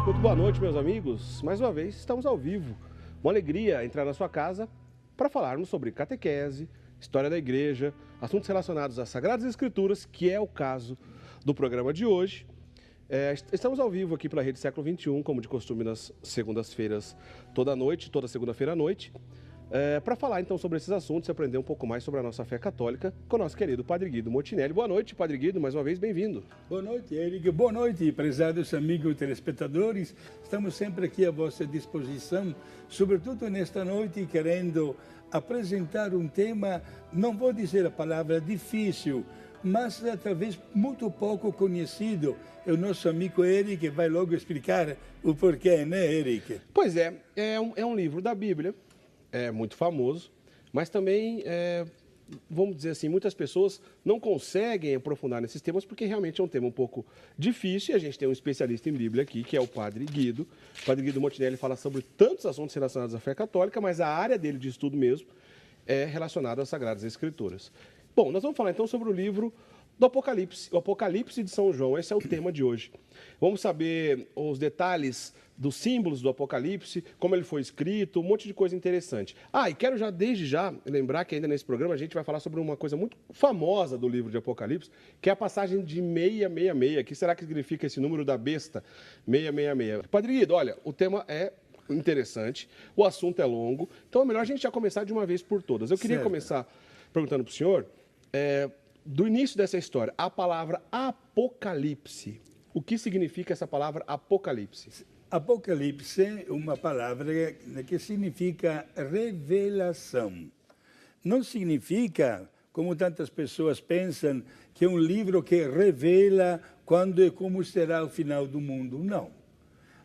Muito boa noite, meus amigos. Mais uma vez, estamos ao vivo. Uma alegria entrar na sua casa para falarmos sobre catequese, história da igreja, assuntos relacionados às Sagradas Escrituras, que é o caso do programa de hoje. Estamos ao vivo aqui pela Rede Século XXI, como de costume, nas segundas-feiras, toda segunda-feira à noite, para falar então sobre esses assuntos e aprender um pouco mais sobre a nossa fé católica com o nosso querido Padre Guido Motinelli. Boa noite, Padre Guido, mais uma vez, bem-vindo. Boa noite, Eric. Boa noite, prezados amigos telespectadores. Estamos sempre aqui à vossa disposição, sobretudo nesta noite, querendo apresentar um tema, não vou dizer a palavra difícil, mas talvez muito pouco conhecido. É o nosso amigo Eric que vai logo explicar o porquê, né, Eric? Pois é um livro da Bíblia, é muito famoso, mas também, vamos dizer assim, muitas pessoas não conseguem aprofundar nesses temas porque realmente é um tema um pouco difícil e a gente tem um especialista em Bíblia aqui, que é o Padre Guido. O Padre Guido Motinelli fala sobre tantos assuntos relacionados à fé católica, mas a área dele de estudo mesmo é relacionada às Sagradas Escrituras. Bom, nós vamos falar então sobre o livro do Apocalipse, o Apocalipse de São João. Esse é o tema de hoje. Vamos saber os detalhes dos símbolos do Apocalipse, como ele foi escrito, um monte de coisa interessante. E quero já, desde já, lembrar que ainda nesse programa a gente vai falar sobre uma coisa muito famosa do livro de Apocalipse, que é a passagem de 666. O que será que significa esse número da besta, 666? Padre Guido, olha, o tema é interessante, o assunto é longo, então é melhor a gente já começar de uma vez por todas. Eu queria começar perguntando para o senhor, do início dessa história, a palavra Apocalipse. O que significa essa palavra Apocalipse? Apocalipse é uma palavra que significa revelação. Não significa, como tantas pessoas pensam, que é um livro que revela quando e como será o final do mundo. Não.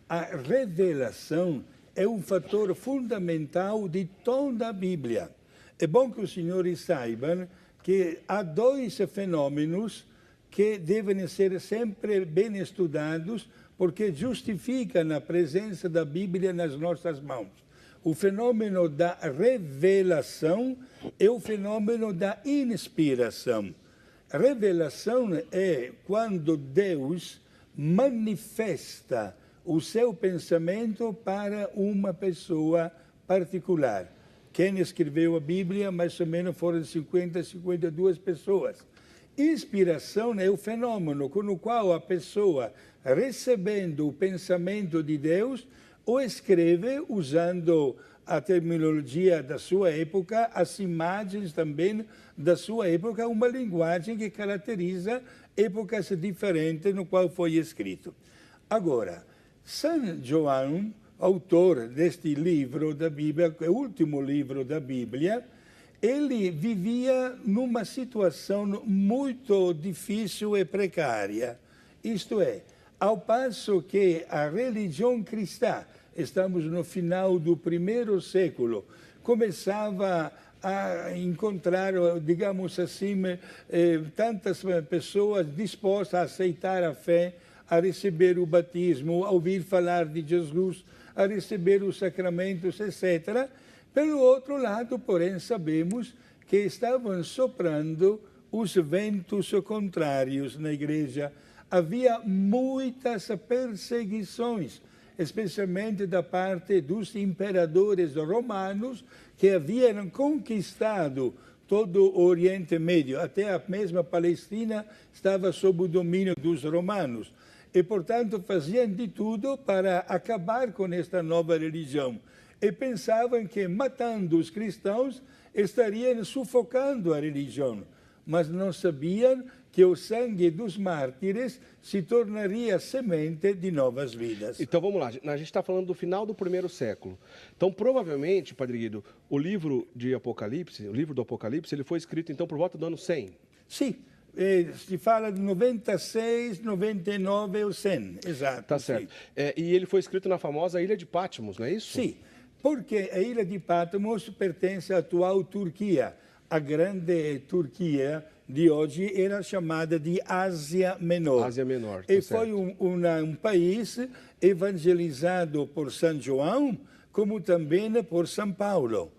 A revelação é um fator fundamental de toda a Bíblia. É bom que os senhores saibam que há dois fenômenos que devem ser sempre bem estudados, porque justificam a presença da Bíblia nas nossas mãos. O fenômeno da revelação e o fenômeno da inspiração. A revelação é quando Deus manifesta o seu pensamento para uma pessoa particular. Quem escreveu a Bíblia, mais ou menos, foram 52 pessoas. Inspiração é o fenômeno com o qual a pessoa, recebendo o pensamento de Deus, o escreve usando a terminologia da sua época, as imagens também da sua época, uma linguagem que caracteriza épocas diferentes no qual foi escrito. Agora, São João, autor deste livro da Bíblia, que é o último livro da Bíblia, ele vivia numa situação muito difícil e precária. Isto é, ao passo que a religião cristã, estamos no final do primeiro século, começava a encontrar, digamos assim, tantas pessoas dispostas a aceitar a fé, a receber o batismo, a ouvir falar de Jesus, a receber os sacramentos, etc. Pelo outro lado, porém, sabemos que estavam soprando os ventos contrários na igreja. Havia muitas perseguições, especialmente da parte dos imperadores romanos, que haviam conquistado todo o Oriente Médio. Até a mesma Palestina estava sob o domínio dos romanos. E, portanto, faziam de tudo para acabar com esta nova religião. E pensavam que, matando os cristãos, estariam sufocando a religião. Mas não sabiam que o sangue dos mártires se tornaria semente de novas vidas. Então, vamos lá. A gente está falando do final do primeiro século. Então, provavelmente, Padre Guido, o livro do Apocalipse, ele foi escrito, então, por volta do ano 100? Sim. Se fala de 96, 99 ou 100, exato. Tá certo. E ele foi escrito na famosa Ilha de Patmos, não é isso? Sim, porque a Ilha de Patmos pertence à atual Turquia. A grande Turquia de hoje era chamada de Ásia Menor. Ásia Menor, tá e certo. foi um país evangelizado por São João, como também por São Paulo.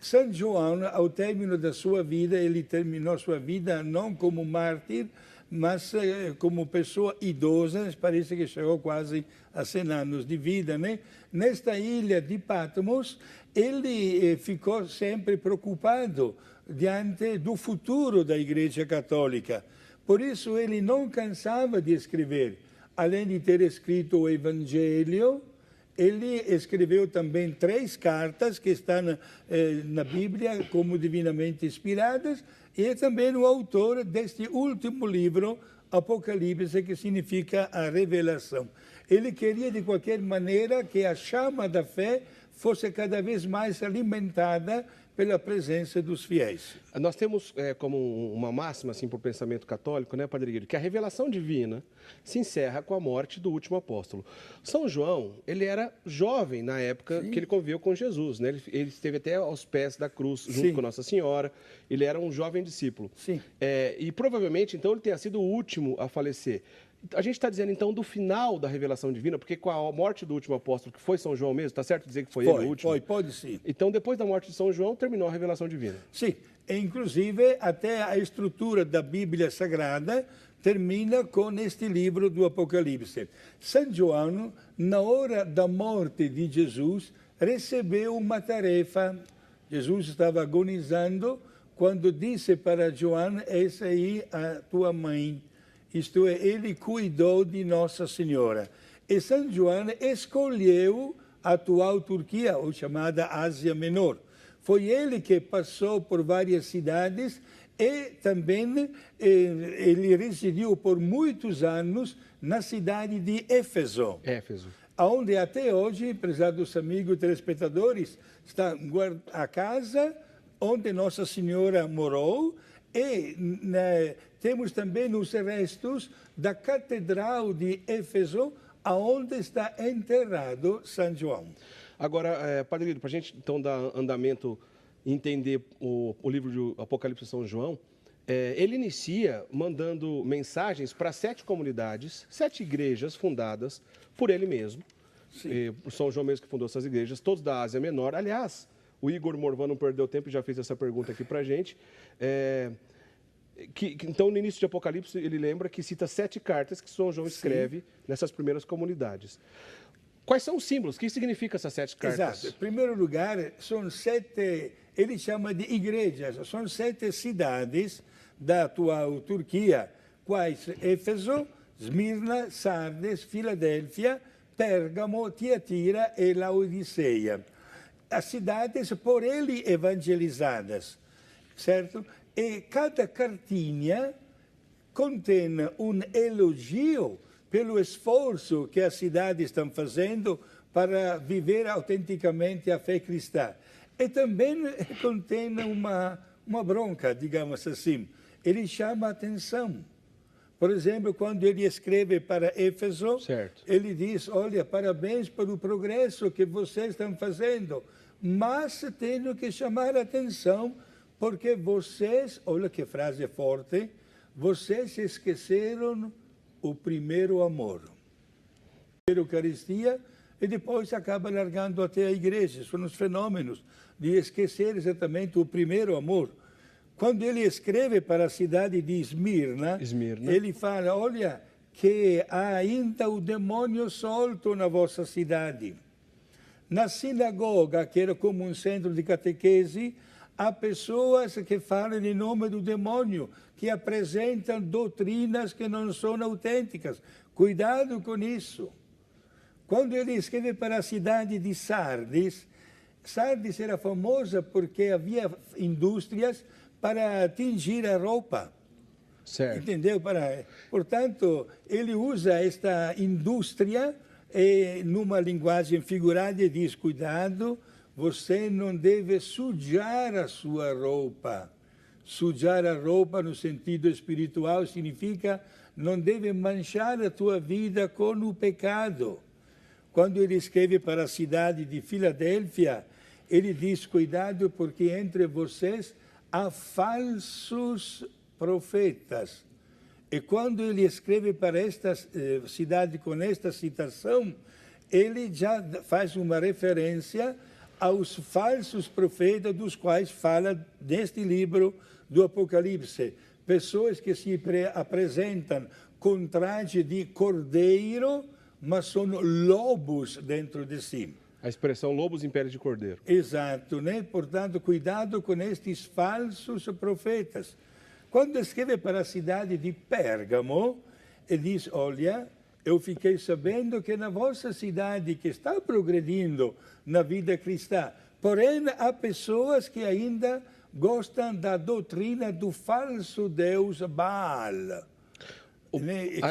São João, ao término da sua vida, ele terminou sua vida não como mártir, mas como pessoa idosa, parece que chegou quase a 100 anos de vida, né? Nesta ilha de Patmos, ele ficou sempre preocupado diante do futuro da Igreja Católica. Por isso, ele não cansava de escrever. Além de ter escrito o Evangelho, ele escreveu também 3 cartas que estão na Bíblia como divinamente inspiradas, e é também o autor deste último livro, Apocalipse, que significa a revelação. Ele queria, de qualquer maneira, que a chama da fé fosse cada vez mais alimentada pela presença dos fiéis. Nós temos como uma máxima assim, para o pensamento católico, né, Padre Guido, que a revelação divina se encerra com a morte do último apóstolo. São João, ele era jovem na época que ele conviveu com Jesus, né? Ele esteve até aos pés da cruz, junto com Nossa Senhora. Ele era um jovem discípulo. E provavelmente, então, ele tenha sido o último a falecer. A gente está dizendo, então, do final da revelação divina, porque com a morte do último apóstolo, que foi São João mesmo, está certo dizer que foi ele o último? Pode sim. Então, depois da morte de São João, terminou a revelação divina. Sim, e, inclusive, até a estrutura da Bíblia Sagrada termina com este livro do Apocalipse. São João, na hora da morte de Jesus, recebeu uma tarefa. Jesus estava agonizando quando disse para João, essa aí é a tua mãe. Isto é, ele cuidou de Nossa Senhora. E São João escolheu a atual Turquia, ou chamada Ásia Menor. Foi ele que passou por várias cidades e também ele residiu por muitos anos na cidade de Éfeso. Onde até hoje, prezados amigos telespectadores, está a casa onde Nossa Senhora morou. E temos também os restos da Catedral de Éfeso, onde está enterrado São João. Agora, Padre Guido, para a gente então dar andamento e entender o livro de Apocalipse de São João, ele inicia mandando mensagens para 7 comunidades, 7 igrejas fundadas por ele mesmo. São João mesmo que fundou essas igrejas, todos da Ásia Menor. Aliás, o Igor Morvan não perdeu tempo e já fez essa pergunta aqui para a gente. Então, no início de Apocalipse, ele lembra que cita 7 cartas que São João escreve nessas primeiras comunidades. Quais são os símbolos? O que significa essas 7 cartas? Exato. Em primeiro lugar, são 7, ele chama de igrejas, são 7 cidades da atual Turquia, quais Éfeso, Esmirna, Sardes, Filadélfia, Pérgamo, Tiatira e Laodiceia. As cidades por ele evangelizadas, certo? E cada cartinha contém um elogio pelo esforço que as cidades estão fazendo para viver autenticamente a fé cristã. E também contém uma bronca, digamos assim. Ele chama a atenção. Por exemplo, quando ele escreve para Éfeso, ele diz, olha, parabéns pelo progresso que vocês estão fazendo, mas tenho que chamar a atenção porque vocês, olha que frase forte, vocês esqueceram o primeiro amor. A Eucaristia e depois acaba largando até a igreja. São os fenômenos de esquecer exatamente o primeiro amor. Quando ele escreve para a cidade de Esmirna, ele fala, olha, que há ainda o demônio solto na vossa cidade. Na sinagoga, que era como um centro de catequese, há pessoas que falam em nome do demônio, que apresentam doutrinas que não são autênticas. Cuidado com isso. Quando ele escreve para a cidade de Sardes, Sardes era famosa porque havia indústrias para tingir a roupa. Entendeu? Portanto, ele usa esta indústria numa linguagem figurada e diz, cuidado, você não deve sujar a sua roupa. Sujar a roupa no sentido espiritual significa não deve manchar a tua vida com o pecado. Quando ele escreve para a cidade de Filadélfia, ele diz, cuidado porque entre vocês há falsos profetas. E quando ele escreve para esta cidade com esta citação, ele já faz uma referência aos falsos profetas dos quais fala neste livro do Apocalipse. pessoas que se apresentam com traje de cordeiro, mas são lobos dentro de si. A expressão lobos em pele de cordeiro. Exato, né? Portanto, cuidado com estes falsos profetas. Quando escreve para a cidade de Pérgamo, ele diz, olha, eu fiquei sabendo que na vossa cidade, que está progredindo na vida cristã, porém há pessoas que ainda gostam da doutrina do falso deus Baal.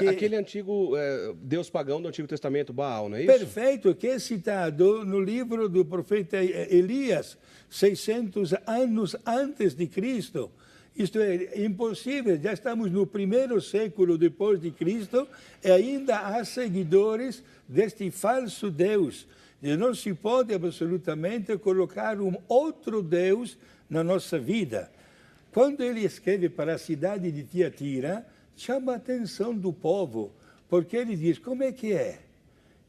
Aquele antigo deus pagão do Antigo Testamento, Baal, não é isso? Perfeito, que é citado no livro do profeta Elias, 600 anos antes de Cristo. Isto é impossível, já estamos no primeiro século depois de Cristo e ainda há seguidores deste falso Deus. E não se pode absolutamente colocar um outro Deus na nossa vida. Quando ele escreve para a cidade de Tiatira, chama a atenção do povo, porque ele diz, como é que é?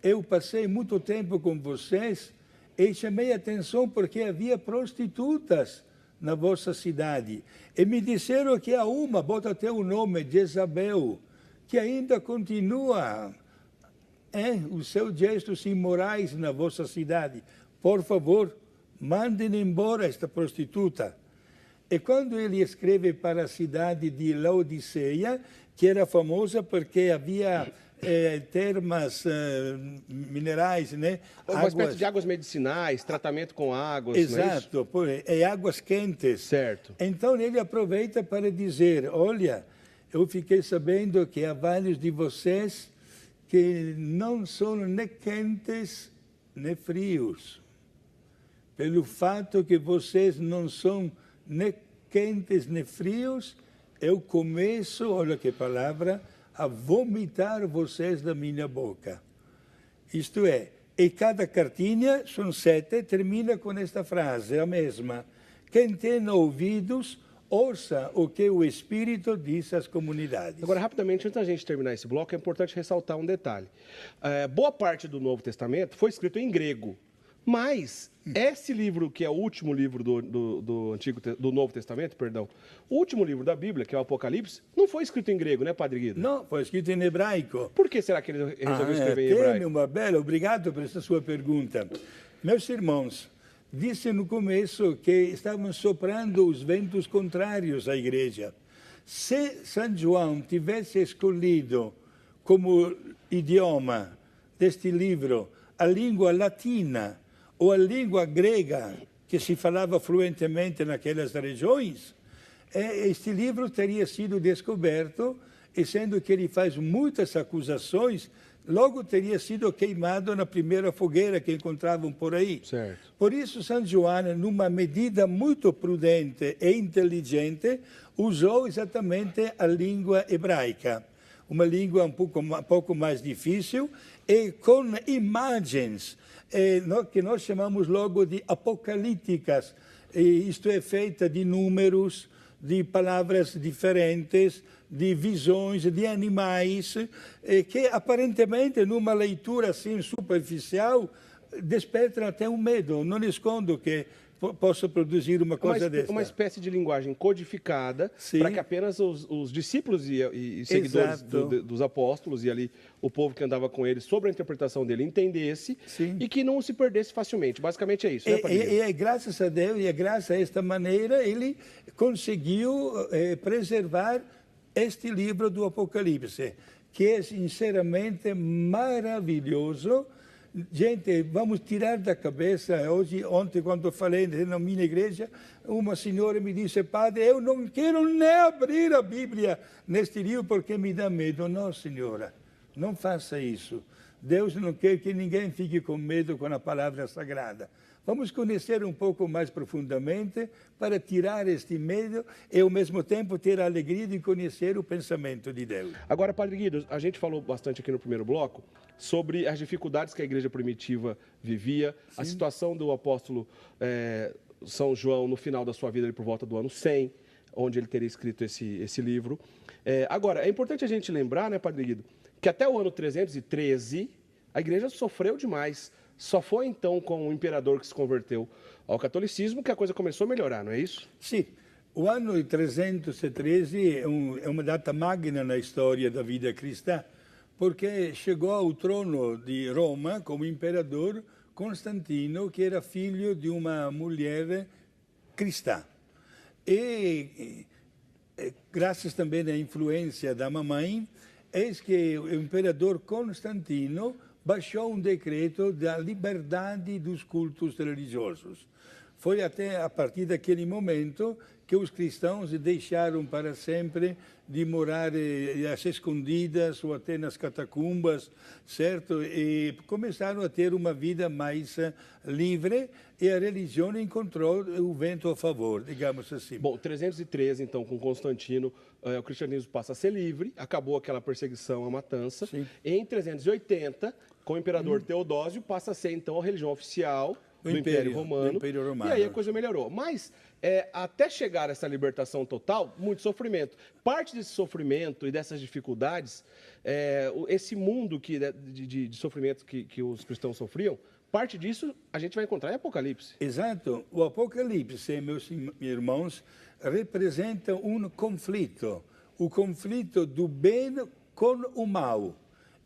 Eu passei muito tempo com vocês e chamei a atenção porque havia prostitutas na vossa cidade. E me disseram que há uma, bota até o nome, Jezabel, que ainda continua os seus gestos imorais na vossa cidade. Por favor, mandem embora esta prostituta. E quando ele escreve para a cidade de Laodiceia, que era famosa porque havia termas minerais, né? Uma espécie de águas medicinais, tratamento com águas, exato, não é isso? Águas quentes. Certo. Então ele aproveita para dizer, olha, eu fiquei sabendo que há vários de vocês que não são nem quentes nem frios. Pelo fato que vocês não são nem quentes nem frios, eu começo, olha que palavra, a vomitar vocês da minha boca. Isto é, e cada cartinha, são 7, termina com esta frase, a mesma. Quem tem ouvidos, ouça o que o Espírito diz às comunidades. Agora, rapidamente, antes da gente terminar esse bloco, é importante ressaltar um detalhe. Boa parte do Novo Testamento foi escrito em grego, mas esse livro, que é o último livro do Novo Testamento, perdão, o último livro da Bíblia, que é o Apocalipse, não foi escrito em grego, né, Padre Guido? Não, foi escrito em hebraico. Por que será que ele resolveu escrever em hebraico? Uma bela, obrigado por essa sua pergunta. Meus irmãos, disse no começo que estavam soprando os ventos contrários à igreja. Se São João tivesse escolhido como idioma deste livro a língua latina, ou a língua grega, que se falava fluentemente naquelas regiões, este livro teria sido descoberto, e sendo que ele faz muitas acusações, logo teria sido queimado na primeira fogueira que encontravam por aí. Certo. Por isso, São João, numa medida muito prudente e inteligente, usou exatamente a língua hebraica, uma língua um pouco mais difícil, e com imagens que nós chamamos logo de apocalípticas. Isto é feita de números, de palavras diferentes, de visões, de animais, que aparentemente, numa leitura assim superficial, despertam até um medo. Não escondo que possa produzir uma coisa dessa. Uma espécie de linguagem codificada para que apenas os discípulos e seguidores dos apóstolos e ali o povo que andava com ele sobre a interpretação dele entendesse e que não se perdesse facilmente. Basicamente é isso, né, Padre? E graças a Deus e graças a esta maneira ele conseguiu preservar este livro do Apocalipse, que é sinceramente maravilhoso. Gente, vamos tirar da cabeça, ontem quando eu falei na minha igreja, uma senhora me disse, padre, eu não quero nem abrir a Bíblia neste livro porque me dá medo. Não, senhora, não faça isso. Deus não quer que ninguém fique com medo com a palavra sagrada. Vamos conhecer um pouco mais profundamente para tirar este medo e, ao mesmo tempo, ter a alegria de conhecer o pensamento de Deus. Agora, Padre Guido, a gente falou bastante aqui no primeiro bloco sobre as dificuldades que a igreja primitiva vivia, a situação do apóstolo São João no final da sua vida, ali por volta do ano 100, onde ele teria escrito esse livro. Agora, é importante a gente lembrar, né, Padre Guido, que até o ano 313 a igreja sofreu demais. Só foi então com o imperador que se converteu ao catolicismo que a coisa começou a melhorar, não é isso? Sim. O ano di 313 è una data magna na storia da vida cristã, porque chegou ao trono di Roma come imperador Constantino, que era filho di una mulher cristã. E graças também à influência da mamãe, eis que o imperador Constantino baixou um decreto da liberdade dos cultos religiosos. Foi até a partir daquele momento que os cristãos deixaram para sempre de morar às escondidas ou até nas catacumbas, certo? E começaram a ter uma vida mais livre e a religião encontrou o vento a favor, digamos assim. Bom, 313, então, com Constantino, o cristianismo passa a ser livre, acabou aquela perseguição à matança. Sim. Em 380, com o imperador Teodósio, passa a ser, então, a religião oficial do Império Romano. E aí a coisa melhorou. Mas, até chegar a essa libertação total, muito sofrimento. Parte desse sofrimento e dessas dificuldades, esse mundo de sofrimento que os cristãos sofriam, parte disso a gente vai encontrar em Apocalipse. Exato. O Apocalipse, meus irmãos, representa um conflito. O conflito do bem com o mal.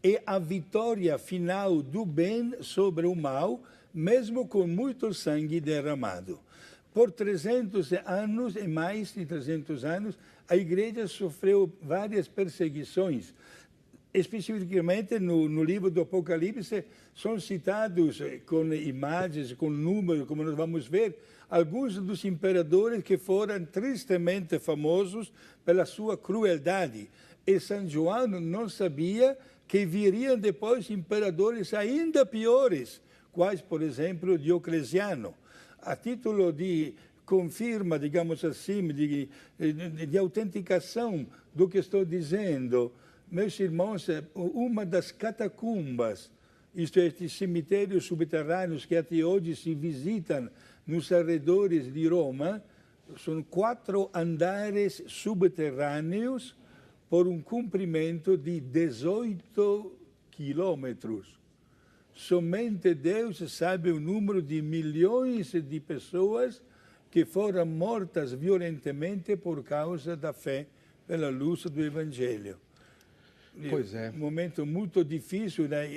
E a vitória final do bem sobre o mal, mesmo com muito sangue derramado. Por 300 anos e mais de 300 anos, a igreja sofreu várias perseguições. Especificamente no livro do Apocalipse, são citados com imagens, com números, como nós vamos ver, alguns dos imperadores que foram tristemente famosos pela sua crueldade. E São João não sabia que viriam depois imperadores ainda piores, quais, por exemplo, Diocleciano. A título de confirma, digamos assim, de autenticação do que estou dizendo, meus irmãos, uma das catacumbas, isto é, estes cemitérios subterrâneos que até hoje se visitam nos arredores de Roma, são 4 andares subterrâneos por um comprimento de 18 quilômetros. Somente Deus sabe o número de milhões de pessoas que foram mortas violentamente por causa da fé pela luz do Evangelho. Pois é. Um momento muito difícil, né?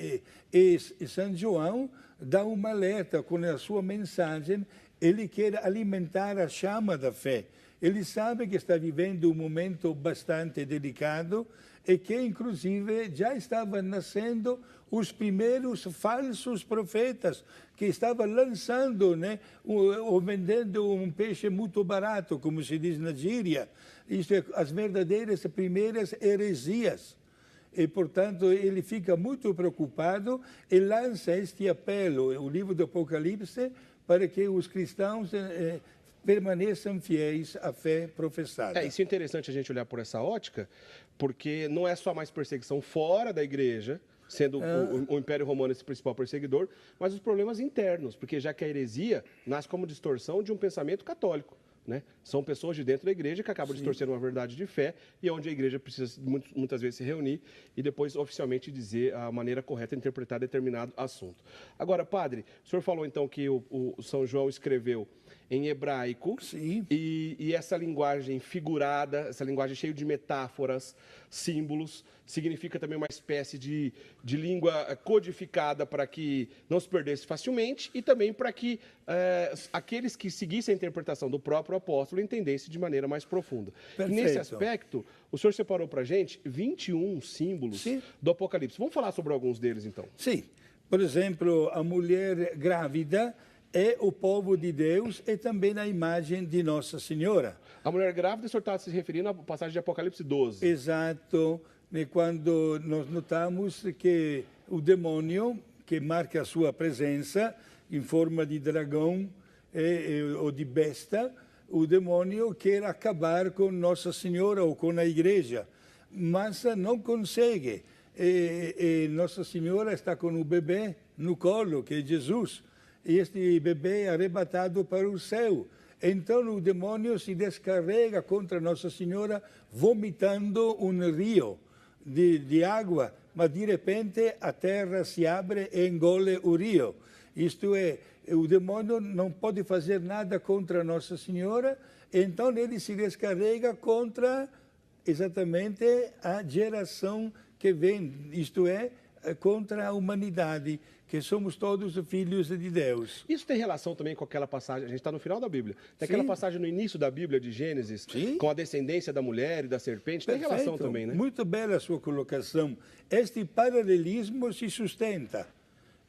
E São João dá uma alerta com a sua mensagem. Ele quer alimentar a chama da fé. Ele sabe que está vivendo um momento bastante delicado e que, inclusive, já estavam nascendo os primeiros falsos profetas que estavam lançando, né, ou vendendo um peixe muito barato, como se diz na gíria. Isto é, as verdadeiras primeiras heresias. E, portanto, ele fica muito preocupado e lança este apelo, o livro do Apocalipse, para que os cristãos permaneçam fiéis à fé professada. Isso é interessante a gente olhar por essa ótica, porque não é só mais perseguição fora da igreja, sendo o Império Romano esse principal perseguidor, mas os problemas internos, porque já que a heresia nasce como distorção de um pensamento católico. Né? São pessoas de dentro da igreja que acabam distorcendo uma verdade de fé e onde a igreja precisa muitas vezes se reunir e depois oficialmente dizer a maneira correta de interpretar determinado assunto. Agora, padre, o senhor falou então que o São João escreveu em hebraico. Sim. E essa linguagem figurada, essa linguagem cheia de metáforas, símbolos, significa também uma espécie de língua codificada para que não se perdesse facilmente e também para que aqueles que seguissem a interpretação do próprio apóstolo entendessem de maneira mais profunda. Perfeito. E nesse aspecto, o senhor separou para a gente 21 símbolos do Apocalipse. Vamos falar sobre alguns deles, então. Sim. Por exemplo, a mulher grávida é o povo de Deus e também a imagem de Nossa Senhora. A mulher grávida, o senhor está se referindo à passagem de Apocalipse 12. Exato. E quando nós notamos que o demônio, que marca a sua presença em forma de dragão ou de besta, o demônio quer acabar com Nossa Senhora ou com a igreja, mas não consegue. E Nossa Senhora está com o bebê no colo, que é Jesus. E este bebê é arrebatado para o céu. Então o demônio se descarrega contra Nossa Senhora, vomitando um rio de água, mas de repente a terra se abre e engole o rio. Isto é, o demônio não pode fazer nada contra Nossa Senhora, então ele se descarrega contra exatamente a geração que vem, isto é, contra a humanidade, que somos todos filhos de Deus. Isso tem relação também com aquela passagem, a gente está no final da Bíblia, tem aquela passagem no início da Bíblia de Gênesis, com a descendência da mulher e da serpente, tem relação também, né? Muito bela a sua colocação. Este paralelismo se sustenta,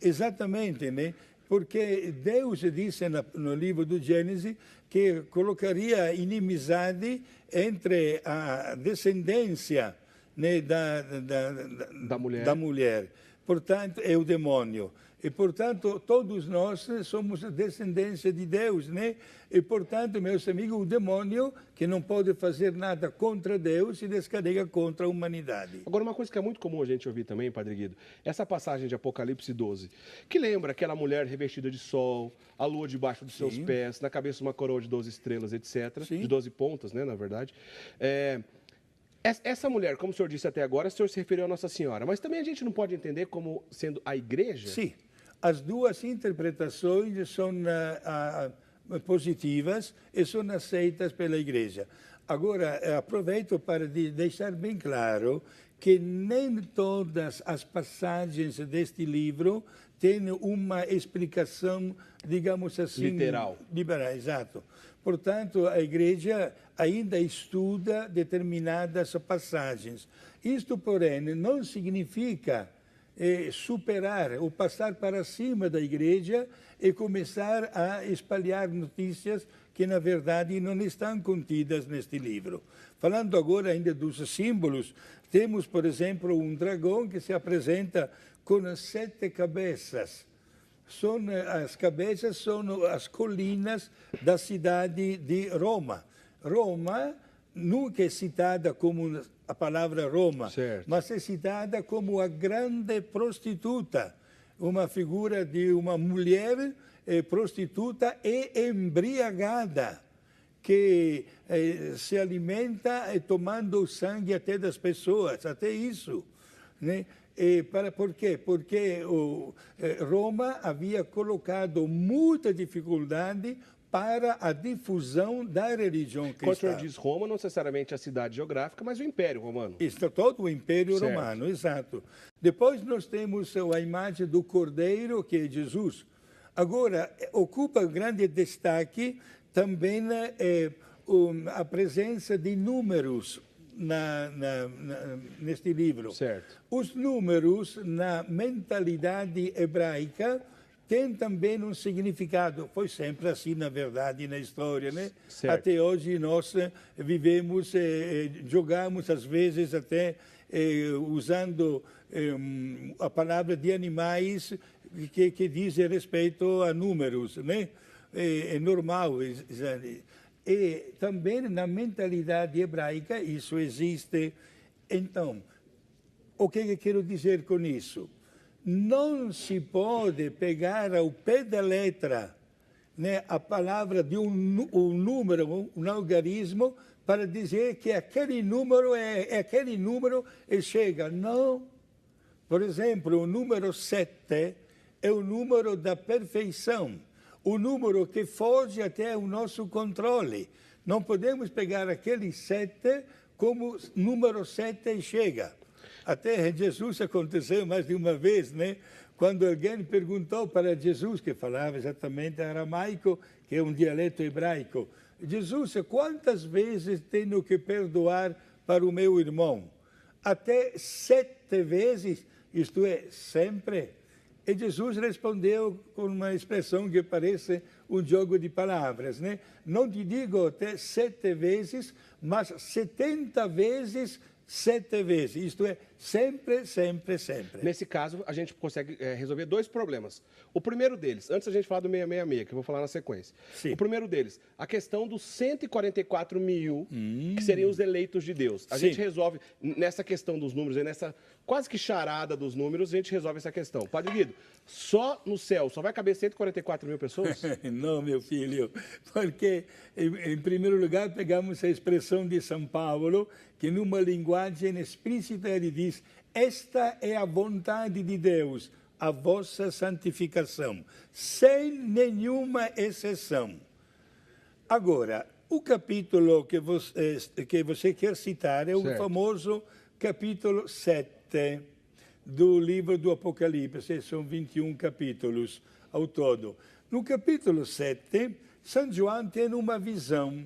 exatamente, né? Porque Deus disse no livro do Gênesis que colocaria inimizade entre a descendência, né, da mulher. Portanto, é o demônio. E, portanto, todos nós somos descendência de Deus, né? E, portanto, meus amigos, o demônio, que não pode fazer nada contra Deus, se descarrega contra a humanidade. Agora, uma coisa que é muito comum a gente ouvir também, Padre Guido, essa passagem de Apocalipse 12, que lembra aquela mulher revestida de sol, a lua debaixo dos seus pés, na cabeça uma coroa de 12 estrelas, etc., de 12 pontas, né, na verdade. Essa mulher, como o senhor disse até agora, o senhor se referiu a Nossa Senhora, mas também a gente não pode entender como sendo a igreja? Sim, as duas interpretações são positivas e são aceitas pela igreja. Agora, aproveito para deixar bem claro que nem todas as passagens deste livro têm uma explicação, digamos assim... Literal. Exato. Portanto, a igreja ainda estuda determinadas passagens. Isto, porém, não significa superar ou passar para cima da igreja e começar a espalhar notícias que, na verdade, não estão contidas neste livro. Falando agora ainda dos símbolos, temos, por exemplo, um dragão que se apresenta com 7 cabeças. As cabeças são as colinas da cidade de Roma. Roma nunca é citada como a palavra Roma, mas é citada como a grande prostituta, uma figura de uma mulher prostituta e embriagada, que se alimenta tomando o sangue até das pessoas, até isso, né? Por quê? Porque Roma havia colocado muita dificuldade para a difusão da religião cristã. Quando o senhor diz Roma, não necessariamente a cidade geográfica, mas o Império Romano. Isso, todo o Império Romano, exato. Depois nós temos a imagem do Cordeiro, que é Jesus. Agora, ocupa grande destaque também a presença de números neste livro. Certo. Os números, na mentalidade hebraica, têm também um significado. Foi sempre assim, na verdade, na história, né? Certo. Até hoje nós vivemos, jogamos às vezes até usando a palavra de animais que dizem respeito a números, né? É normal. E também na mentalidade hebraica isso existe. Então, o que eu quero dizer com isso? Não se pode pegar ao pé da letra, né, a palavra de um número, um algarismo, para dizer que aquele número é aquele número e chega. Não. Por exemplo, o número 7 é o número da perfeição, o número que foge até o nosso controle. Não podemos pegar aquele 7 como número 7 e chega. Até Jesus aconteceu mais de uma vez, né? Quando alguém perguntou para Jesus, que falava exatamente aramaico, que é um dialeto hebraico, Jesus, quantas vezes tenho que perdoar para o meu irmão? Até 7 vezes, isto é, sempre. E Jesus respondeu com uma expressão que parece um jogo de palavras, né? Não te digo até 7 vezes, mas 70 vezes 7 vezes, isto é, sempre, sempre, sempre. Nesse caso, a gente consegue resolver 2 problemas. O primeiro deles, antes da gente falar do 666, que eu vou falar na sequência. Sim. O primeiro deles, a questão dos 144 mil, que seriam os eleitos de Deus. A gente resolve, nessa questão dos números, nessa quase que charada dos números, a gente resolve essa questão. Padre Guido, só no céu, só vai caber 144 mil pessoas? Não, meu filho, porque, em primeiro lugar, pegamos a expressão de São Paulo, que numa linguagem explícita ele diz: esta é a vontade de Deus, a vossa santificação, sem nenhuma exceção. Agora, o capítulo que você quer citar é o famoso capítulo 7 do livro do Apocalipse, são 21 capítulos ao todo. No capítulo 7, São João tem uma visão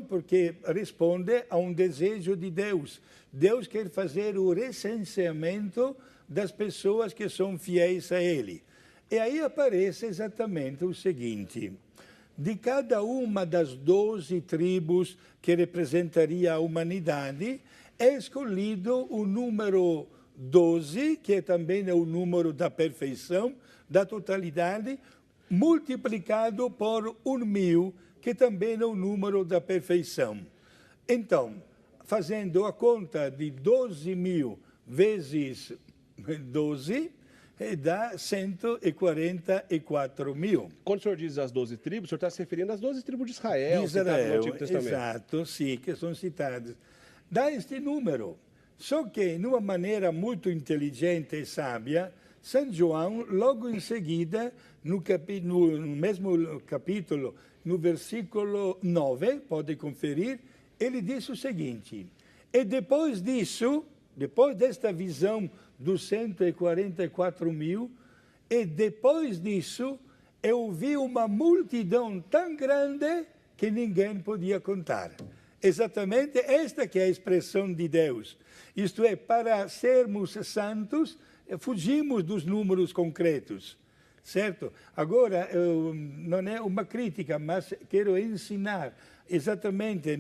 porque responde a um desejo de Deus. Deus quer fazer o recenseamento das pessoas que são fiéis a Ele. E aí aparece exatamente o seguinte: de cada uma das 12 tribos que representaria a humanidade, é escolhido o número 12, que também é o número da perfeição, da totalidade, multiplicado por 1.000, que também é o número da perfeição. Então, fazendo a conta de 12.000 vezes 12, dá 144.000. Quando o senhor diz as 12 tribos, o senhor está se referindo às 12 tribos de Israel, citadas no Antigo Testamento. Exato, sim, que são citadas. Dá este número. Só que, de uma maneira muito inteligente e sábia, São João, logo em seguida, no mesmo capítulo, no versículo 9, pode conferir, ele diz o seguinte: e depois disso, depois desta visão dos 144.000, e depois disso, eu vi uma multidão tão grande que ninguém podia contar. Exatamente esta que é a expressão de Deus. Isto é, para sermos santos, fugimos dos números concretos, certo? Agora, não é uma crítica, mas quero ensinar exatamente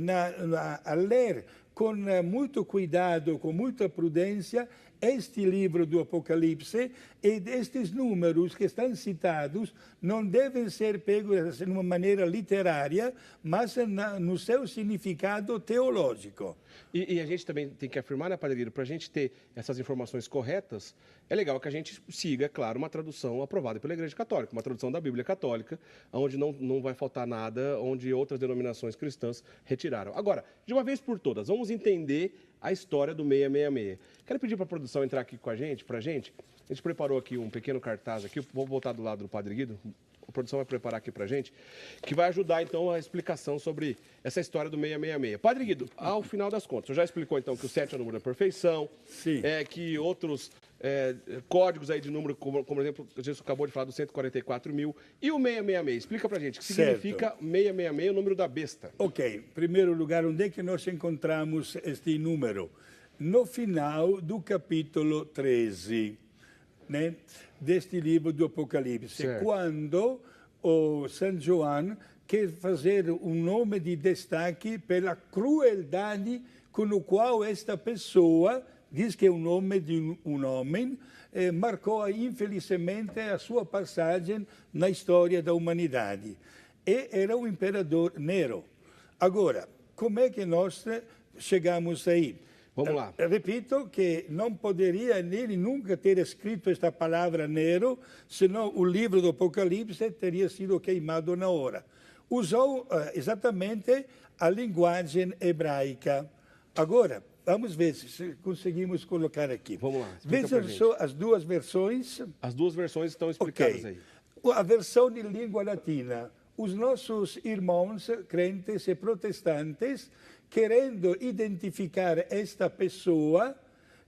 a ler com muito cuidado, com muita prudência, este livro do Apocalipse, e estes números que estão citados não devem ser pegos de uma maneira literária, mas no seu significado teológico. E a gente também tem que afirmar, né, Padre Guido, para a gente ter essas informações corretas, é legal que a gente siga, claro, uma tradução aprovada pela Igreja Católica, uma tradução da Bíblia Católica, onde não vai faltar nada, onde outras denominações cristãs retiraram. Agora, de uma vez por todas, vamos entender a história do 666. Quero pedir para a produção entrar aqui com a gente, para a gente. A gente preparou aqui um pequeno cartaz aqui, vou voltar do lado do Padre Guido. A produção vai preparar aqui para a gente, que vai ajudar, então, a explicação sobre essa história do 666. Padre Guido, ao final das contas, você já explicou, então, que o 7 é o número da perfeição, que outros códigos aí de número, como por exemplo, a gente acabou de falar do 144.000, e o 666. Explica para a gente, o que significa 666, o número da besta? Ok, em primeiro lugar, onde é que nós encontramos este número? No final do capítulo 13. Né, deste livro do Apocalipse, quando o São João quer fazer um nome de destaque pela crueldade com o qual esta pessoa, diz que é o nome de um homem, marcou infelizmente a sua passagem na história da humanidade. E era o imperador Nero. Agora, como é que nós chegamos aí? Vamos lá. Repito que não poderia ele nunca ter escrito esta palavra Nero, senão o livro do Apocalipse teria sido queimado na hora. Usou exatamente a linguagem hebraica. Agora, vamos ver se conseguimos colocar aqui. Vamos lá. Vejam só as duas versões. As duas versões estão explicadas aí. A versão de língua latina. Os nossos irmãos crentes e protestantes, querendo identificar esta pessoa,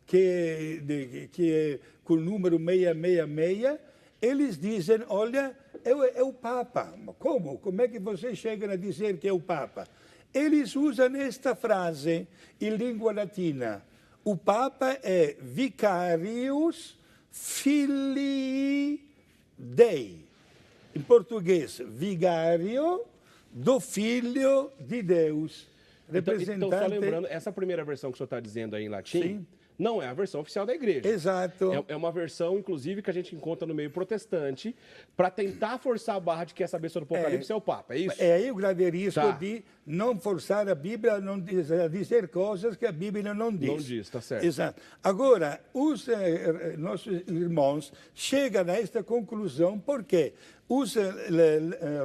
que é com o número 666, eles dizem, olha, é o Papa. Como? Como é que vocês chegam a dizer que é o Papa? Eles usam esta frase em língua latina. O Papa é Vicarius Filii Dei. Em português, vigário do Filho de Deus. Então, só lembrando, essa primeira versão que o senhor está dizendo aí em latim, não é a versão oficial da igreja. Exato. É uma versão, inclusive, que a gente encontra no meio protestante, para tentar forçar a barra de que essa besta do Apocalipse é o Papa, é isso? É aí o grave risco de não forçar a Bíblia a dizer coisas que a Bíblia não diz. Não diz, está certo. Exato. Agora, os nossos irmãos chegam a esta conclusão porque os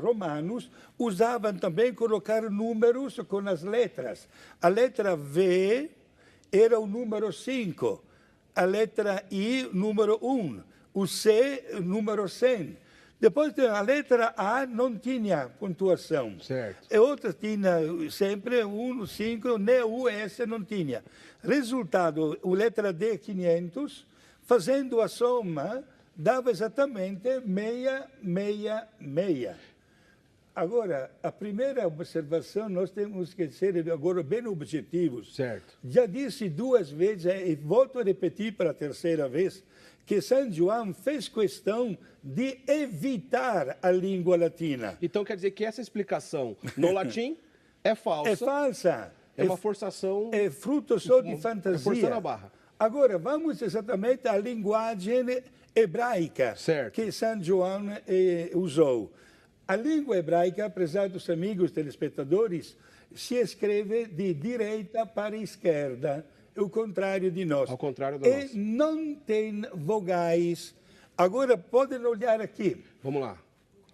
romanos usavam também colocar números com as letras. A letra V era o número 5, a letra I, número 1. O C, o número 100. Depois a letra A não tinha pontuação. Certo. E outra tinha sempre 1, 5, nem U, S não tinha. Resultado, a letra D, 500, fazendo a soma, dava exatamente 666. Agora, a primeira observação, nós temos que ser agora bem objetivos. Certo. Já disse 2 vezes, e volto a repetir para a terceira vez, que São João fez questão de evitar a língua latina. Então quer dizer que essa explicação no latim é falsa. É falsa. É uma forçação. É fruto só de fantasia. Forçando a barra. Agora, vamos exatamente à linguagem hebraica Certo. que São João usou. A língua hebraica, apesar dos amigos telespectadores, se escreve de direita para esquerda, o contrário de nós. Ao contrário da nossa. E não tem vogais. Agora, podem olhar aqui. Vamos lá.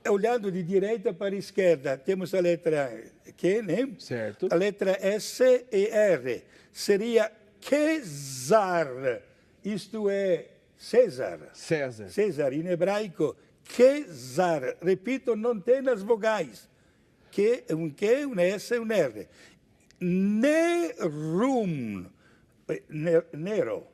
Olhando de direita para esquerda, temos a letra Q, né? Certo. A letra S e R. Seria Quesar, isto é César. César. César, em hebraico, Quesar. Repito, não tem as vogais. Um Q, um S e um R. Nerum. Nero.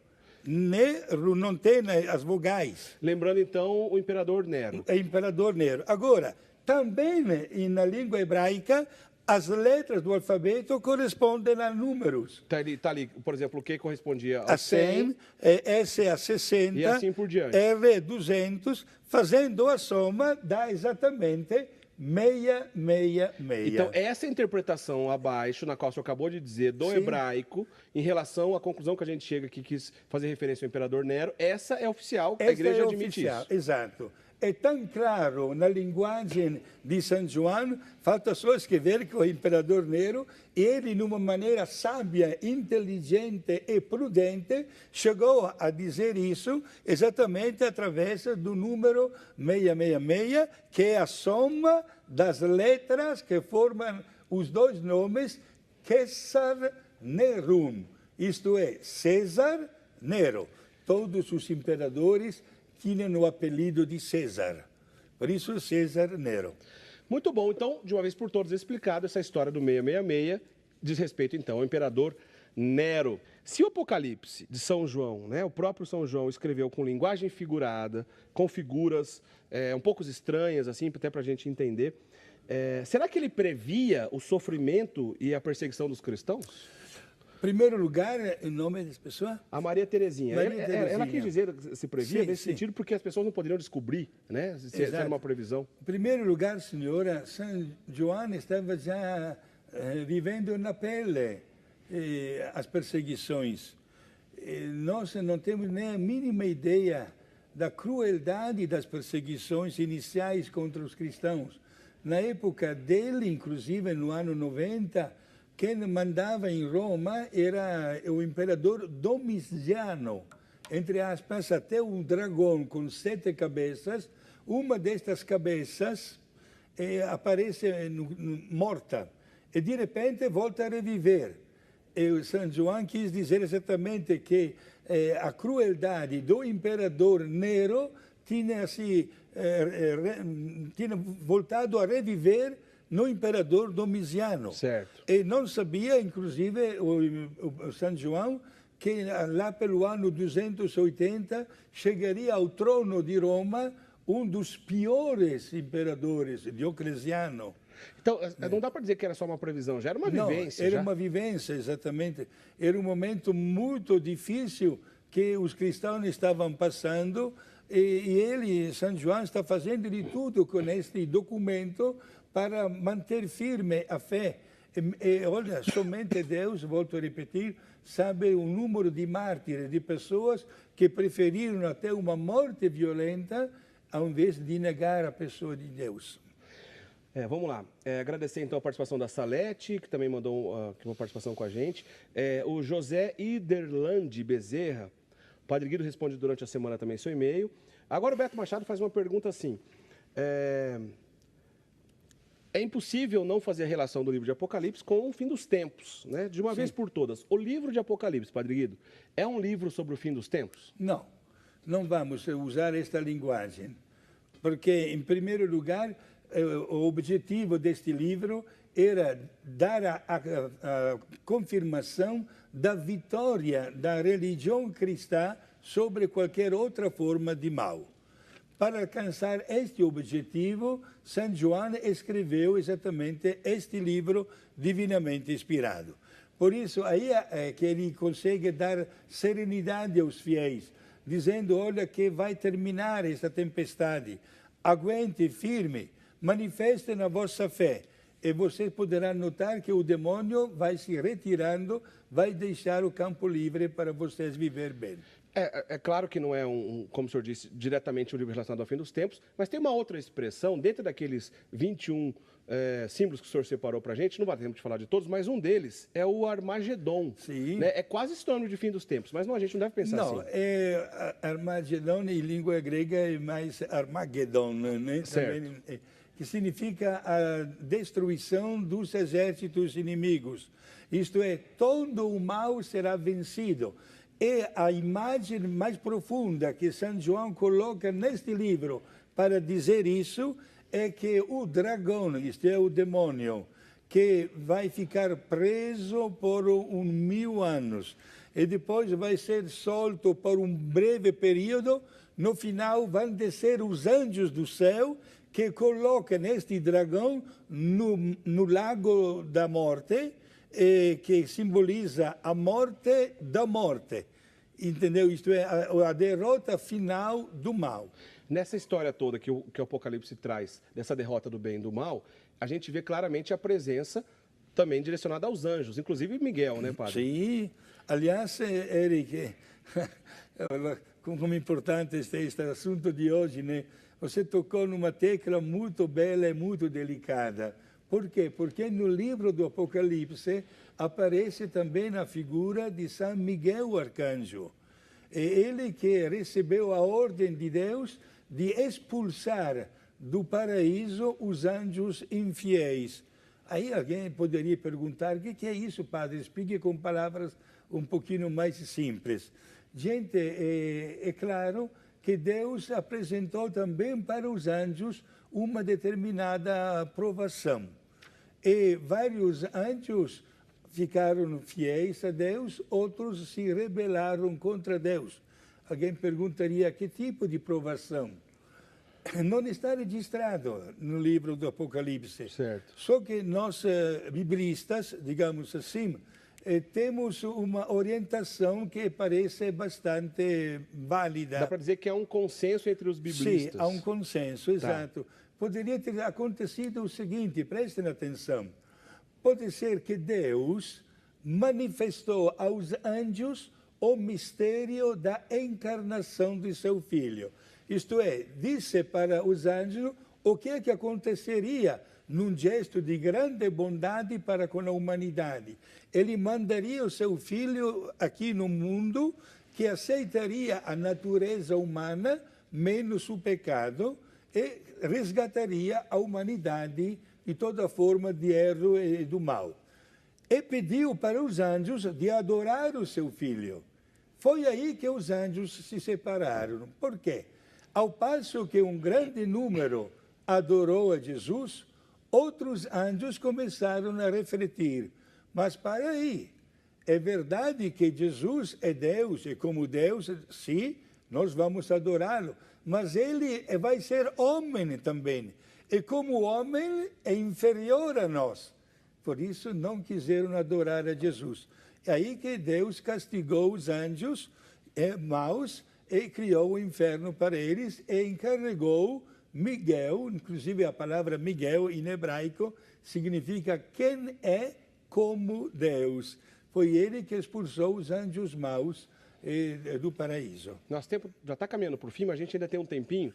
Nero não tem as vogais. Lembrando, então, o imperador Nero. É imperador Nero. Agora, também na língua hebraica, as letras do alfabeto correspondem a números. Tá ali, por exemplo, o que correspondia A a 100, 100, S a 60, e assim por diante. R 200, fazendo a soma, dá exatamente 666. Então, essa interpretação abaixo, na qual o senhor acabou de dizer, do Sim. hebraico, em relação à conclusão que a gente chega, que quis fazer referência ao imperador Nero, essa é oficial, a Esta igreja é admite oficial, isso. Exato. É tão claro na linguagem de São João, falta só escrever que o imperador Nero, ele, de uma maneira sábia, inteligente e prudente, chegou a dizer isso exatamente através do número 666, que é a soma das letras que formam os dois nomes César Nerum, isto é, César Nero. Todos os imperadores tinham o apelido de César. Por isso, César Nero. Muito bom. Então, de uma vez por todas, explicado essa história do 666, diz respeito, então, ao imperador Nero. Se o Apocalipse de São João, né, o próprio São João escreveu com linguagem figurada, com figuras um pouco estranhas, assim, até para a gente entender, será que ele previa o sofrimento e a perseguição dos cristãos? Em primeiro lugar, o nome dessa pessoa? A Maria Terezinha. Maria Ela Terezinha. quis dizer que se previa Sim, nesse sim. sentido porque as pessoas não poderiam descobrir, né, se era uma previsão. Em primeiro lugar, senhora, São João estava já vivendo na pele as perseguições. Nós não temos nem a mínima ideia da crueldade das perseguições iniciais contra os cristãos. Na época dele, inclusive no ano 90, quem mandava em Roma era o imperador Domiciano. Entre aspas, até um dragão com 7 cabeças. Uma destas cabeças aparece morta e, de repente, volta a reviver. E o São João quis dizer exatamente que a crueldade do imperador Nero tinha voltado a reviver no imperador Domiciano. Certo. E não sabia, inclusive, o São João, que lá pelo ano 280 chegaria ao trono de Roma um dos piores imperadores, Diocleciano. Então, não dá para dizer que era só uma previsão, já era uma vivência. Não, era já. uma vivência, exatamente. Era um momento muito difícil que os cristãos estavam passando e ele, São João, está fazendo de tudo com este documento para manter firme a fé. E olha, somente Deus, volto a repetir, sabe o número de mártires, de pessoas que preferiram até uma morte violenta ao invés de negar a pessoa de Deus. Vamos lá. Agradecer então a participação da Salete, que também mandou uma participação com a gente. O José Iderlande Bezerra. O Padre Guido responde durante a semana também seu e-mail. Agora o Beto Machado faz uma pergunta assim. É impossível não fazer a relação do livro de Apocalipse com o fim dos tempos, né? De uma vez por todas. O livro de Apocalipse, Padre Guido, é um livro sobre o fim dos tempos? Não. não vamos usar esta linguagem. Porque, em primeiro lugar, o objetivo deste livro era dar a confirmação da vitória da religião cristã sobre qualquer outra forma de mal. Para alcançar este objetivo, São João escreveu exatamente este livro divinamente inspirado. Por isso, aí é que ele consegue dar serenidade aos fiéis, dizendo, olha que vai terminar esta tempestade, aguente firme, manifestem a vossa fé. E vocês poderão notar que o demônio vai se retirando, vai deixar o campo livre para vocês viver bem. É claro que não é, como o senhor disse, diretamente um livro relacionado ao fim dos tempos, mas tem uma outra expressão, dentro daqueles 21 símbolos que o senhor separou para a gente, não vai ter tempo de falar de todos, mas um deles é o Armagedon. Sim. Né? É quase sinônimo de fim dos tempos, mas não, a gente não deve pensar assim. Não, Armagedon em língua grega é mais Armagedon, né? Certo. Também, que significa a destruição dos exércitos inimigos. Isto é, todo o mal será vencido. E a imagem mais profunda que São João coloca neste livro para dizer isso é que o dragão, isto é, o demônio, que vai ficar preso por 1000 anos e depois vai ser solto por um breve período, no final vão descer os anjos do céu que colocam este dragão no lago da morte, que simboliza a morte da morte. Entendeu? Isto é, a derrota final do mal. Nessa história toda que o Apocalipse traz, dessa derrota do bem e do mal, a gente vê claramente a presença também direcionada aos anjos, inclusive Miguel, né, padre? Sim. Aliás, Eric, como importante este assunto de hoje, né? Você tocou numa tecla muito bela e muito delicada. Por quê? Porque no livro do Apocalipse aparece também a figura de São Miguel Arcanjo. É ele que recebeu a ordem de Deus de expulsar do paraíso os anjos infiéis. Aí alguém poderia perguntar, o que é isso, padre? Explique com palavras um pouquinho mais simples. Gente, é claro que Deus apresentou também para os anjos uma determinada provação. E vários anjos ficaram fiéis a Deus, outros se rebelaram contra Deus. Alguém perguntaria que tipo de provação? Não está registrado no livro do Apocalipse. Certo. Só que nós, biblistas, digamos assim, temos uma orientação que parece bastante válida. Dá para dizer que há um consenso entre os biblistas. Sim, há um consenso, exato. Poderia ter acontecido o seguinte, prestem atenção. Pode ser que Deus manifestou aos anjos o mistério da encarnação de seu Filho. Isto é, disse para os anjos o que é que aconteceria num gesto de grande bondade para com a humanidade. Ele mandaria o seu Filho aqui no mundo, que aceitaria a natureza humana, menos o pecado, e resgataria a humanidade de toda forma de erro e do mal. E pediu para os anjos de adorar o seu Filho. Foi aí que os anjos se separaram. Por quê? Ao passo que um grande número adorou a Jesus, outros anjos começaram a refletir. Mas para aí, é verdade que Jesus é Deus, e como Deus, sim, nós vamos adorá-lo. Mas ele vai ser homem também. E como homem é inferior a nós. Por isso não quiseram adorar a Jesus. É aí que Deus castigou os anjos maus e criou o inferno para eles e encarregou Miguel, inclusive a palavra Miguel em hebraico significa quem é como Deus. Foi ele que expulsou os anjos maus do paraíso. Nosso tempo já está caminhando para o fim, mas a gente ainda tem um tempinho.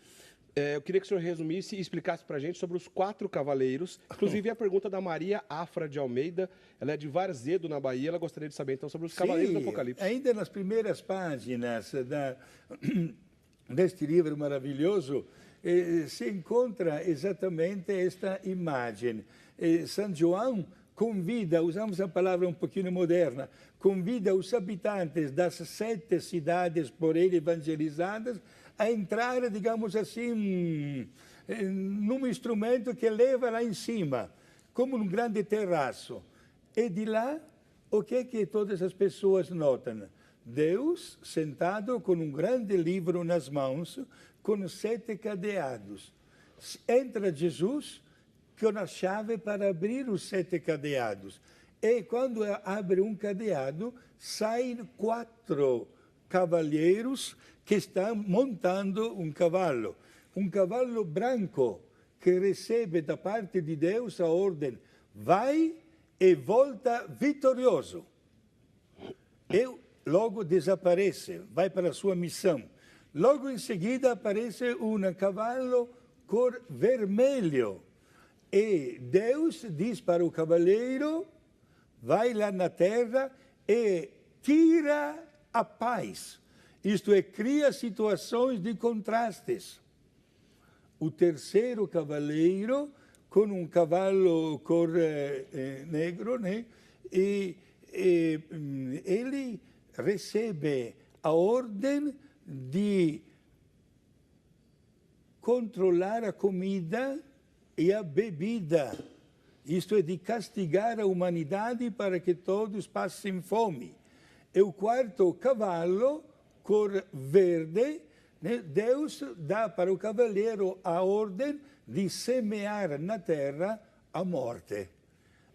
Eu queria que o senhor resumisse e explicasse para a gente sobre os 4 cavaleiros. Inclusive, a pergunta da Maria Afra de Almeida, ela é de Varzedo, na Bahia. Ela gostaria de saber, então, sobre os cavaleiros do Apocalipse. Ainda nas primeiras páginas deste livro maravilhoso, se encontra exatamente esta imagem. São João convida, usamos a palavra um pouquinho moderna, convida os habitantes das 7 cidades por ele evangelizadas a entrar, digamos assim, num instrumento que leva lá em cima, como um grande terraço. E de lá, o que todas as pessoas notam? Deus sentado com um grande livro nas mãos, com 7 cadeados. Entra Jesus com a chave para abrir os 7 cadeados. E quando abre um cadeado, saem 4 cavalheiros que estão montando um cavalo branco, que recebe da parte de Deus a ordem: vai e volta vitorioso. E logo desaparece, vai para a sua missão. Logo em seguida aparece um cavalo cor vermelho. E Deus diz para o cavaleiro: vai lá na terra e tira a paz. Isto é, cria situações de contrastes. O terceiro cavaleiro, com um cavalo cor negro, né? E ele recebe a ordem de controlar a comida e a bebida. Isto é, de castigar a humanidade para que todos passem fome. E o quarto cavalo, cor verde, né? Deus dá para o cavaleiro a ordem de semear na terra a morte.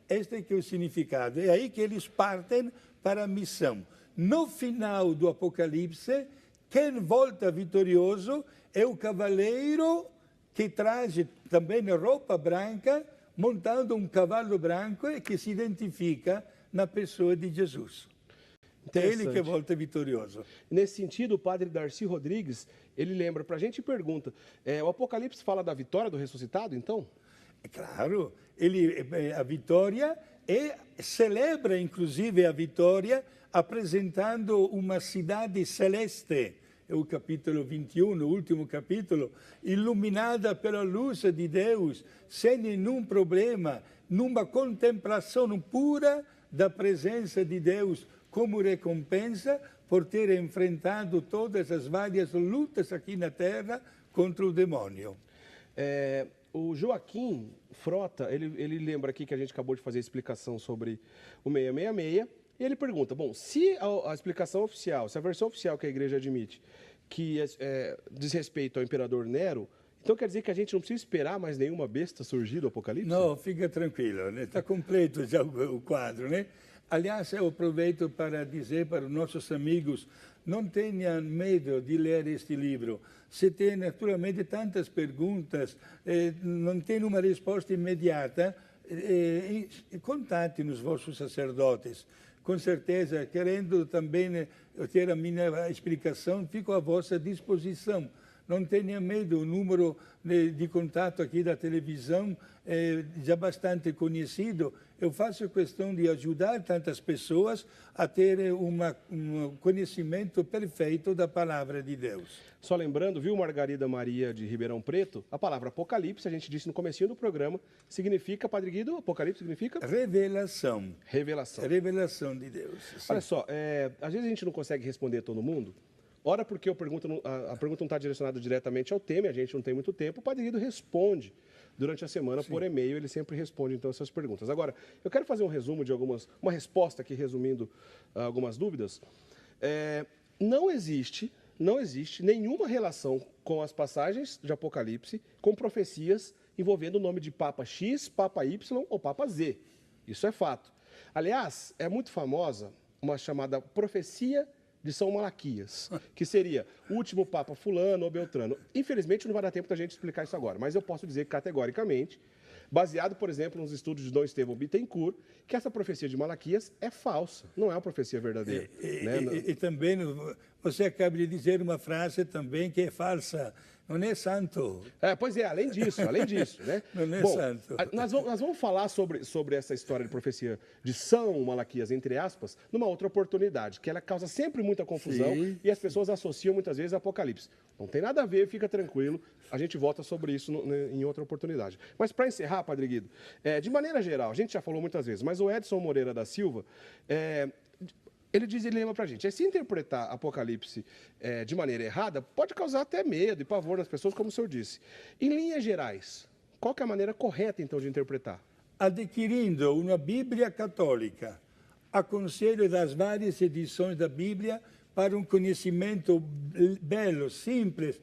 Este é que é o significado. É aí que eles partem para a missão. No final do Apocalipse, quem volta vitorioso é o cavaleiro que traz também roupa branca, montando um cavalo branco e que se identifica na pessoa de Jesus. É ele que volta vitorioso. Nesse sentido, o padre Darcy Rodrigues, ele lembra para a gente e pergunta, o Apocalipse fala da vitória do ressuscitado, então? É claro, a vitória, e celebra inclusive a vitória apresentando uma cidade celeste. É o capítulo 21, o último capítulo, iluminada pela luz de Deus, sem nenhum problema, numa contemplação pura da presença de Deus, como recompensa por ter enfrentado todas as várias lutas aqui na Terra contra o demônio. O Joaquim Frota, ele lembra aqui que a gente acabou de fazer a explicação sobre o 666, e ele pergunta, bom, se a explicação oficial, se a versão oficial que a igreja admite, que diz respeito ao imperador Nero, então quer dizer que a gente não precisa esperar mais nenhuma besta surgir do Apocalipse? Não, fica tranquilo, né? Está completo já o quadro, né? Aliás, eu aproveito para dizer para os nossos amigos, não tenham medo de ler este livro. Se tem, naturalmente, tantas perguntas, não tem uma resposta imediata, contate nos vossos sacerdotes. Com certeza, querendo também ter a minha explicação, fico à vossa disposição. Não tenha medo, o número de contato aqui da televisão é já bastante conhecido. Eu faço questão de ajudar tantas pessoas a ter um conhecimento perfeito da palavra de Deus. Só lembrando, viu, Margarida Maria de Ribeirão Preto, a palavra Apocalipse, a gente disse no comecinho do programa, significa, Padre Guido, Apocalipse significa? Revelação. Revelação. Revelação de Deus. Sim. Olha só, às vezes a gente não consegue responder a todo mundo. Ora, porque a pergunta não está direcionada diretamente ao tema, a gente não tem muito tempo, o Padre Guido responde durante a semana. Sim. Por e-mail, ele sempre responde, então, essas perguntas. Agora, eu quero fazer um resumo de uma resposta aqui, resumindo algumas dúvidas. Não existe nenhuma relação com as passagens de Apocalipse com profecias envolvendo o nome de Papa X, Papa Y ou Papa Z. Isso é fato. Aliás, é muito famosa uma chamada profecia de São Malaquias, que seria o último Papa fulano ou beltrano. Infelizmente, não vai dar tempo da gente explicar isso agora, mas eu posso dizer categoricamente, baseado, por exemplo, nos estudos de Dom Estevão Bittencourt, que essa profecia de Malaquias é falsa, não é uma profecia verdadeira. E também, você acaba de dizer uma frase também que é falsa. não é santo. Pois é, além disso, né? Não é Bom, santo. nós vamos falar sobre essa história de profecia de São Malaquias, entre aspas, numa outra oportunidade, que ela causa sempre muita confusão e as pessoas associam muitas vezes a Apocalipse. Não tem nada a ver, fica tranquilo, a gente volta sobre isso em outra oportunidade. Mas para encerrar, Padre Guido, de maneira geral, a gente já falou muitas vezes, mas o Edson Moreira da Silva, ele lembra para a gente, se interpretar Apocalipse de maneira errada, pode causar até medo e pavor nas pessoas, como o senhor disse. Em linhas gerais, qual que é a maneira correta, então, de interpretar? Adquirindo uma Bíblia católica, aconselho das várias edições da Bíblia para um conhecimento belo, simples,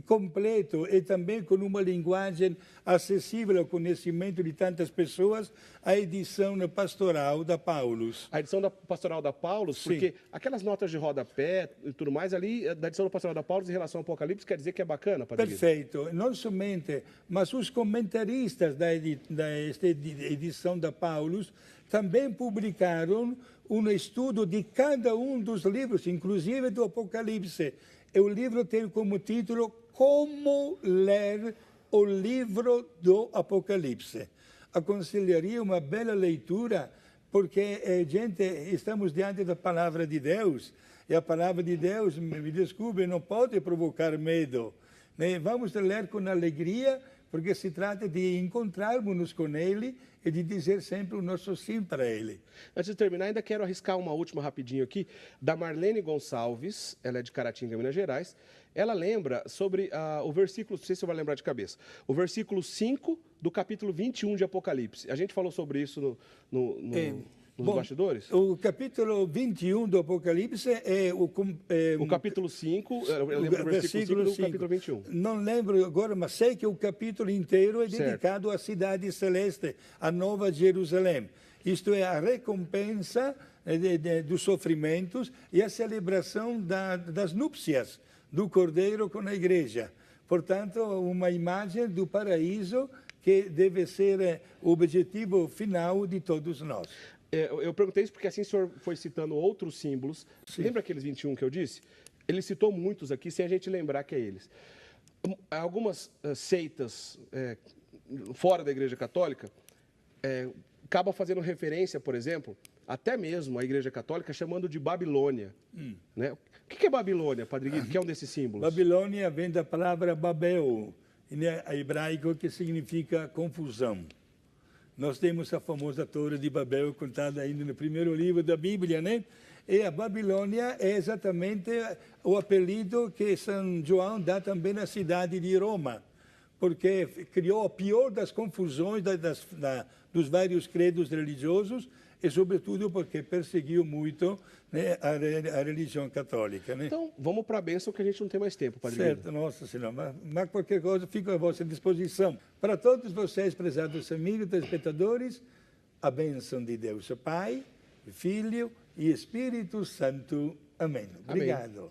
completo e também com uma linguagem acessível ao conhecimento de tantas pessoas, a edição pastoral da Paulus. A edição da pastoral da Paulus, porque aquelas notas de rodapé e tudo mais ali, da edição da pastoral da Paulus em relação ao Apocalipse, quer dizer que é bacana, Padre Guido? Perfeito. Não somente, mas os comentaristas desta edição da Paulus também publicaram um estudo de cada um dos livros, inclusive do Apocalipse. E o livro tem como título Como Ler o Livro do Apocalipse. Aconselharia uma bela leitura, porque, estamos diante da Palavra de Deus, e a Palavra de Deus, me desculpe, não pode provocar medo. Né? Vamos ler com alegria, porque se trata de encontrarmos-nos com Ele e de dizer sempre o nosso sim para Ele. Antes de terminar, ainda quero arriscar uma última rapidinho aqui, da Marlene Gonçalves, ela é de Caratinga, Minas Gerais. Ela lembra sobre o versículo, não sei se você vai lembrar de cabeça, o versículo 5 do capítulo 21 de Apocalipse. A gente falou sobre isso nos bastidores? O capítulo 21 do Apocalipse é o capítulo 5, eu lembro do versículo 5 do capítulo 21. Não lembro agora, mas sei que o capítulo inteiro é dedicado à cidade celeste, à Nova Jerusalém. Isto é, a recompensa dos sofrimentos e a celebração das núpcias do Cordeiro com a igreja. Portanto, uma imagem do paraíso que deve ser o objetivo final de todos nós. Eu perguntei isso porque assim o senhor foi citando outros símbolos. Sim. Lembra aqueles 21 que eu disse? Ele citou muitos aqui sem a gente lembrar que é eles. Algumas seitas fora da Igreja Católica acabam fazendo referência, por exemplo, até mesmo a Igreja Católica chamando de Babilônia. Né? O que é Babilônia, Padre Guido? Que é um desses símbolos? Babilônia vem da palavra Babel, em hebraico, que significa confusão. Nós temos a famosa Torre de Babel, contada ainda no primeiro livro da Bíblia, né? E a Babilônia é exatamente o apelido que São João dá também à cidade de Roma, porque criou a pior das confusões dos vários credos religiosos e, sobretudo, porque perseguiu muito, né, a religião católica. Né? Então, vamos para a bênção, que a gente não tem mais tempo, Padre Guido. Certo, Nossa Senhora. Mas qualquer coisa, fico à vossa disposição. Para todos vocês, prezados amigos, telespectadores, a bênção de Deus, o Pai, Filho e Espírito Santo. Amém. Obrigado. Amém.